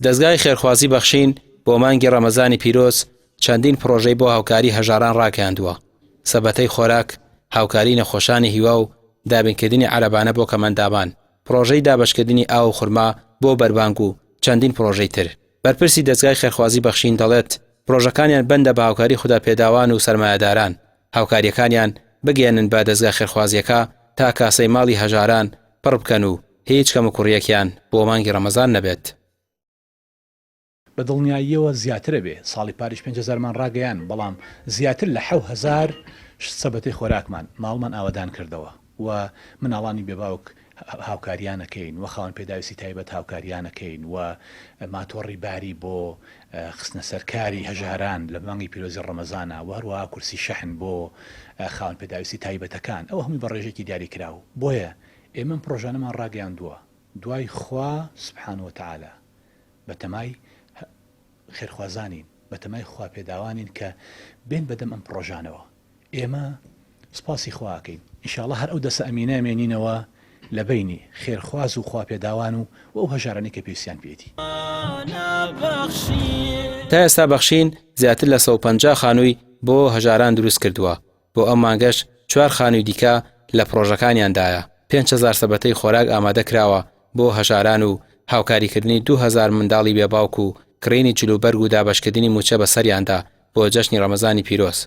دەستگای خێرخوازی بەخشین بۆ مانگی ڕەمەزانی پیرۆز چەندین پرۆژەی بۆ هاوکاری هەژاران ڕاگەیاندووە. سەبەتەی خۆراک، هاوکاری نەخۆشانی هیوا و دابینکردنی عەرەبانە بۆ کەمەنداوان، پرۆژەی دابەشکردنی ئاو و خورما بۆ بەربانگ و چەندین پرۆژەی تر. بەرپرسی دەستگای خێرخوازی بەخشین دەڵێت پرۆژەکانیان بەندە بە هاوکاری خوداپێداوان و سەرمایەداران، هاوکاریەکانیان بگەێنن بە دەستگا خێرخوازیەکە تا کاسەی ماڵی هەژاران پڕ بکەن و هیچ کەم و کوڕیەکیان بۆ مانگی ڕەمەزان نەبێت. بە دڵنیاییەوە زیاترە بێ ساڵی پاریش 5,000مان ڕاگەیان، بەڵام زیاتر لە 7,000 سەبەتەی خۆراکمان ماڵمان ئاوادان کردەوە و مناڵانی بێباوک هاوکاریانەکەین و خاوەن پێداویستی تایبەت هاوکاریانەکەین و ماتۆڕی باری بۆ خستنە سەرکاری هەژاران لە مانگی پیرۆزی ڕەمەزانە و هەروەها کورسی شەحن بۆ خاوەن پێداویستی تایبەتەکان. ئەوە هەمووی بە ڕێژێکی دیاری کراوە. بۆیە ئێمە پرۆژانەمان ڕاگەیاندووە دوای خوا سبحانه وتعالى بەتەمای خێرخوازانین، بەتەمای خوا پێداوانین کە بێن بەدەم ئەم پرۆژانەوە. ئێمە سپاسی خواکەین ئینشاءڵڵا هەر ئەو دەسە ئەمینە مێنینەوە لە بینی خێرخواز و خوا پێداوان و ئەو هەژارانی کە پێویستیان پێێتی. تا ئێستا بەخشین زیاتر لە 150 خانووی بۆ هەژاران دروست کردووە. بۆ ئەم مانگەش 4 خانووی دیکە لە پرۆژەکانیاندایە. 5,000 سەبەتەی خۆراک ئامادە کراوە بۆ هەژاران و هاوکاریکردنی 2,000 منداڵی بێباوک و کڕینی جلوبەرگ و دابەشکردنی موچە بەسەریاندا بۆ جەژنی ڕەمەزانی پیرۆز.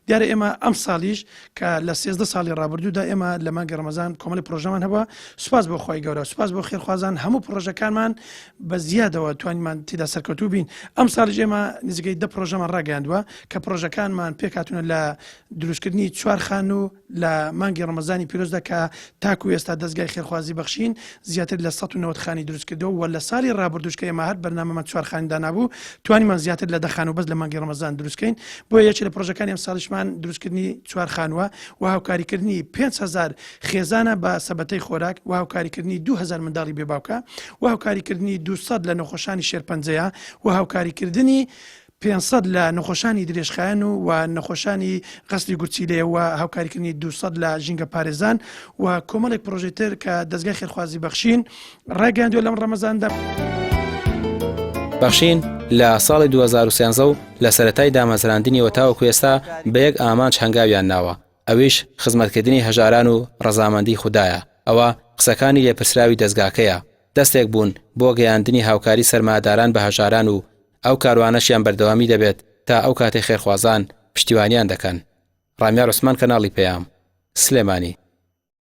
دیارە ئێمە ئەم ساڵیش کە لە 13 ساڵی ڕابردوودا ئێمە لە مانگی ڕەمەزان کۆمەڵی پرۆژەمان هەبووە. سوپاس بۆ خۆی گەورە، سوپاس بۆ خێرخوازان، هەموو پرۆژەکانمان بە زیادەوە توانیمان تێدا سەرکەوتوو بین. ئەم ساڵیش ئێمە نزیکەی 10 پرۆژەمان ڕاگەیاندووە کە پرۆژەکانمان پێکهاتوونە لە دروستکردنی 4 خانوو لە مانگی ڕەمەزانی پیرۆزدا کە تاکو ئێستا دەستگای خێرخوازی بەخشین زیاتر لە 190 خانی دروست کردەوە و لە ساڵی ڕابردووش کە ئێمە هەر بەرنامەمان 4 خانیدا نابوو توانیمان زیاتر لە 10 خانوو بەس لە مانگی ڕەمەزان دروستکەین. بۆ یەکێ لە پرۆژەکانی ئەم ساڵیشمان دروستکردنی 4 خانووە و هاوکاریکردنی 5,000 خێزانە بە سەبەتەی خۆراک و هاوکاریکردنی 2,000 منداڵی بێباوکە و هاوکاریکردنی 200 لە نەخۆشانی شێرپەنجەیە و هاوکاریکردنی 500 لە نەخۆشانی درێژخایەن و نەخۆشانی قەسری گورچیلێ و هاوکاریکردنی 200 لە ژینگە پارێزان و کۆمەڵێک پرۆژێتر کە دەستگای خێرخوازی بەخشین ڕاگەیاندووە لەم ڕەمەزاندا. بەخشین لە ساڵی 2013 و لە سەرەتای دامەزراندنیەوە تاوەکو ئێستا بە یەک ئامانج هەنگاویان ناوە، ئەویش خزمەتکردنی هەژاران و ڕەزامەندی خوددایە. ئەوە قسەکانی لێپرسراوی دەستگاکەیە، دەستێک بوون بۆ گەیاندنی هاوکاری سەرمایەداران بە هەژاران و ئەو کاروانەشیان بەردەوامی دەبێت تا ئەو کاتێ خێرخوازان پشتیوانیان دەکەن. ڕامیار عوسمان، کەناڵی پەیام، سلێمانی.